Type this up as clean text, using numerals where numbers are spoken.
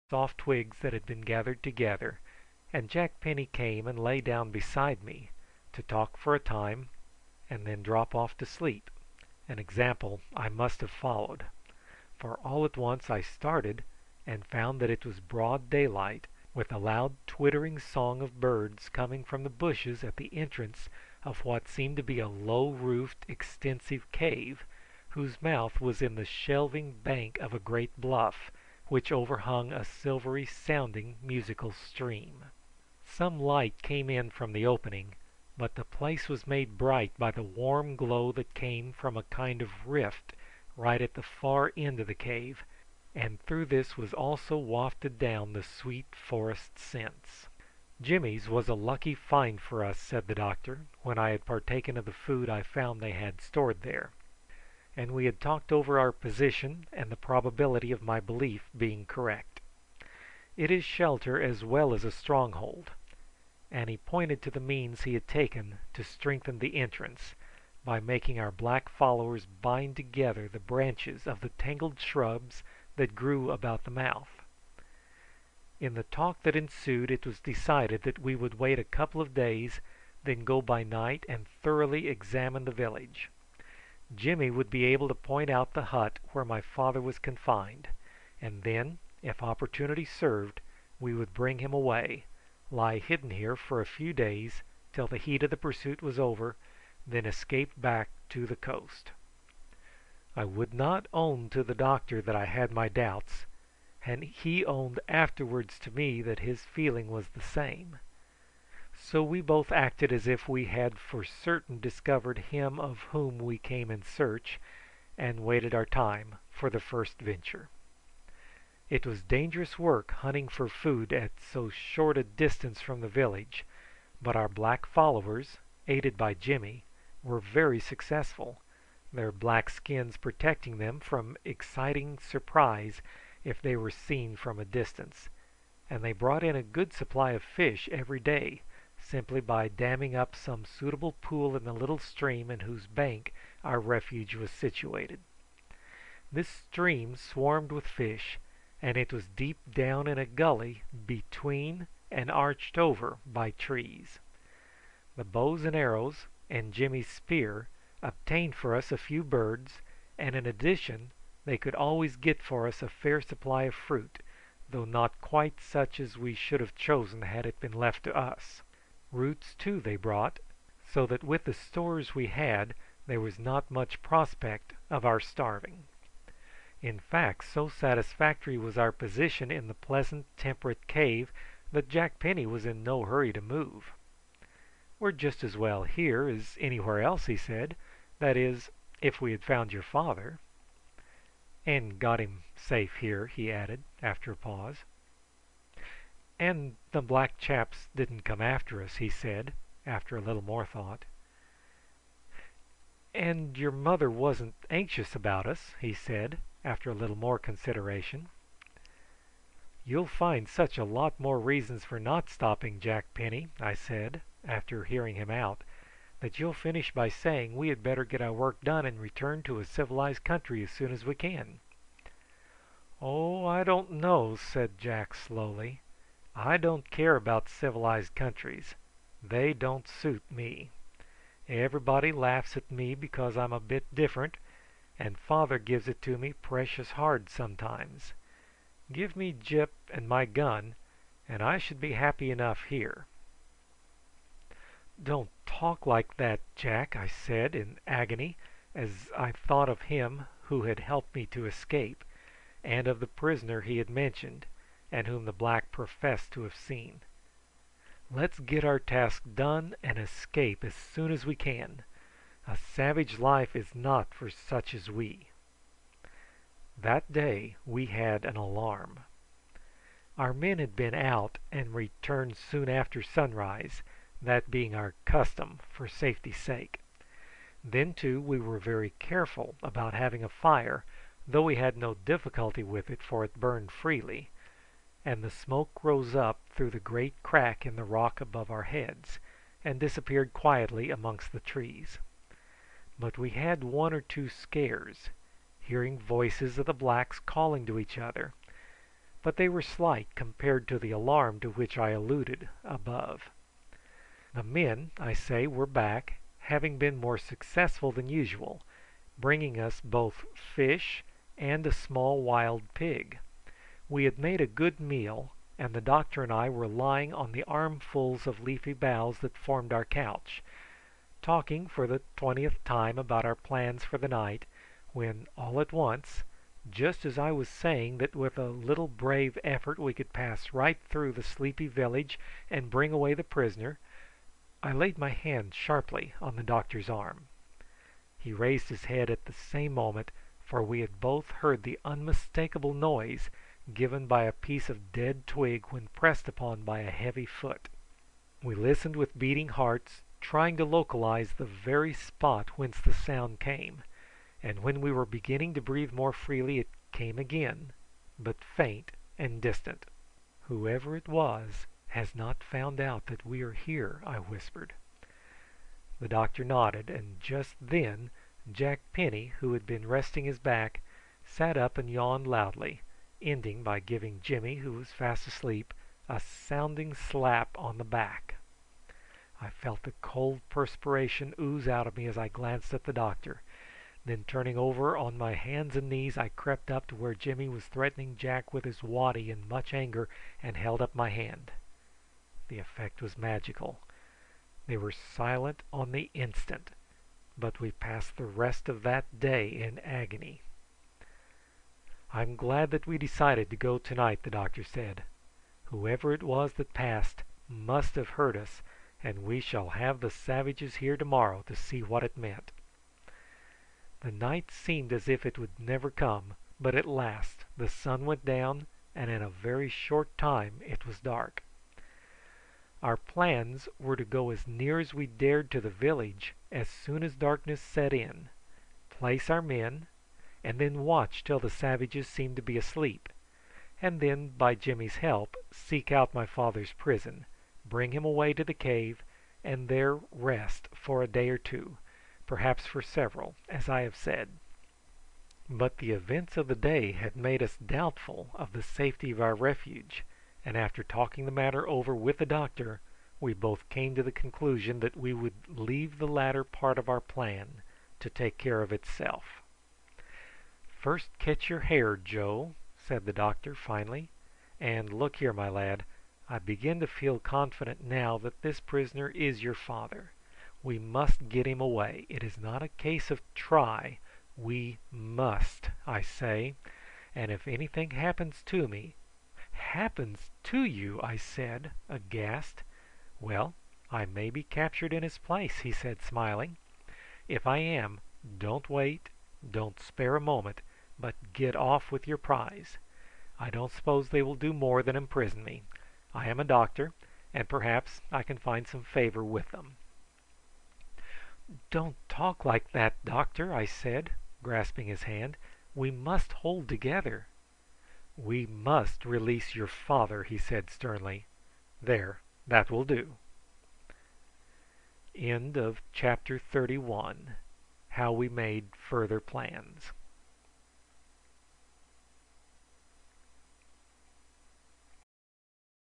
soft twigs that had been gathered together, and Jack Penny came and lay down beside me to talk for a time and then drop off to sleep, an example I must have followed, for all at once I started and found that it was broad daylight, with a loud twittering song of birds coming from the bushes at the entrance of what seemed to be a low roofed extensive cave, whose mouth was in the shelving bank of a great bluff, which overhung a silvery sounding musical stream. Some light came in from the opening, but the place was made bright by the warm glow that came from a kind of rift right at the far end of the cave, and through this was also wafted down the sweet forest scents. "Jimmy's was a lucky find for us," said the doctor, when I had partaken of the food I found they had stored there, and we had talked over our position and the probability of my belief being correct. "It is shelter as well as a stronghold," and he pointed to the means he had taken to strengthen the entrance, by making our black followers bind together the branches of the tangled shrubs that grew about the mouth. In the talk that ensued it was decided that we would wait a couple of days, then go by night and thoroughly examine the village. Jimmy would be able to point out the hut where my father was confined, and then, if opportunity served, we would bring him away, lie hidden here for a few days till the heat of the pursuit was over, then escape back to the coast. I would not own to the doctor that I had my doubts, and he owned afterwards to me that his feeling was the same. So we both acted as if we had for certain discovered him of whom we came in search, and waited our time for the first venture. It was dangerous work hunting for food at so short a distance from the village, but our black followers, aided by Jimmy, were very successful, their black skins protecting them from exciting surprise if they were seen from a distance, and they brought in a good supply of fish every day, simply by damming up some suitable pool in the little stream in whose bank our refuge was situated. This stream swarmed with fish, and it was deep down in a gully between and arched over by trees. The bows and arrows and Jimmy's spear obtained for us a few birds, and in addition they could always get for us a fair supply of fruit, though not quite such as we should have chosen had it been left to us. Roots too they brought, so that with the stores we had there was not much prospect of our starving. In fact, so satisfactory was our position in the pleasant temperate cave that Jack Penny was in no hurry to move. "We're just as well here as anywhere else," he said. "That is, if we had found your father." "And got him safe here," he added, after a pause. "And the black chaps didn't come after us," he said, after a little more thought. "And your mother wasn't anxious about us," he said, after a little more consideration. "You'll find such a lot more reasons for not stopping, Jack Penny," I said, after hearing him out, "that you'll finish by saying we had better get our work done and return to a civilized country as soon as we can." "Oh, I don't know," said Jack slowly. "I don't care about civilized countries. They don't suit me. Everybody laughs at me because I'm a bit different, and father gives it to me precious hard sometimes. Give me Gyp and my gun, and I should be happy enough here." "Don't talk like that, Jack," I said in agony, as I thought of him who had helped me to escape, and of the prisoner he had mentioned, and whom the black professed to have seen. "Let's get our task done and escape as soon as we can. A savage life is not for such as we." That day we had an alarm. Our men had been out and returned soon after sunrise, that being our custom for safety's sake. Then too we were very careful about having a fire, though we had no difficulty with it, for it burned freely, and the smoke rose up through the great crack in the rock above our heads, and disappeared quietly amongst the trees. But we had one or two scares, hearing voices of the blacks calling to each other, but they were slight compared to the alarm to which I alluded above. The men, I say, were back, having been more successful than usual, bringing us both fish and a small wild pig. We had made a good meal, and the doctor and I were lying on the armfuls of leafy boughs that formed our couch, talking for the 20th time about our plans for the night, when all at once, just as I was saying that with a little brave effort we could pass right through the sleepy village and bring away the prisoner, I laid my hand sharply on the doctor's arm. He raised his head at the same moment, for we had both heard the unmistakable noise given by a piece of dead twig when pressed upon by a heavy foot. We listened with beating hearts, trying to localize the very spot whence the sound came, and when we were beginning to breathe more freely it came again, but faint and distant. "Whoever it was has not found out that we are here," I whispered. The doctor nodded, and just then Jack Penny, who had been resting his back, sat up and yawned loudly, ending by giving Jimmy, who was fast asleep, a sounding slap on the back. I felt the cold perspiration ooze out of me as I glanced at the doctor. Then turning over on my hands and knees I crept up to where Jimmy was threatening Jack with his waddy in much anger, and held up my hand. The effect was magical. They were silent on the instant, but we passed the rest of that day in agony. "I'm glad that we decided to go tonight," the doctor said. "Whoever it was that passed must have heard us, and we shall have the savages here tomorrow to see what it meant." The night seemed as if it would never come, but at last the sun went down, and in a very short time it was dark. Our plans were to go as near as we dared to the village as soon as darkness set in, place our men, and then watch till the savages seemed to be asleep, and then by Jimmy's help seek out my father's prison, bring him away to the cave, and there rest for a day or two, perhaps for several, as I have said. But the events of the day had made us doubtful of the safety of our refuge, and after talking the matter over with the doctor, we both came to the conclusion that we would leave the latter part of our plan to take care of itself. "First catch your hare, Joe," said the doctor finally, "and look here, my lad, I begin to feel confident now that this prisoner is your father. We must get him away. It is not a case of try. We must, I say, and if anything happens to me—" "Happens to you!" I said, aghast. "Well, I may be captured in his place," he said, smiling. "If I am, don't wait, don't spare a moment, but get off with your prize. I don't suppose they will do more than imprison me. I am a doctor, and perhaps I can find some favour with them." "Don't talk like that, doctor," I said, grasping his hand. "We must hold together." "We must release your father," he said sternly. "There, that will do." End of chapter 31. How we made further plans.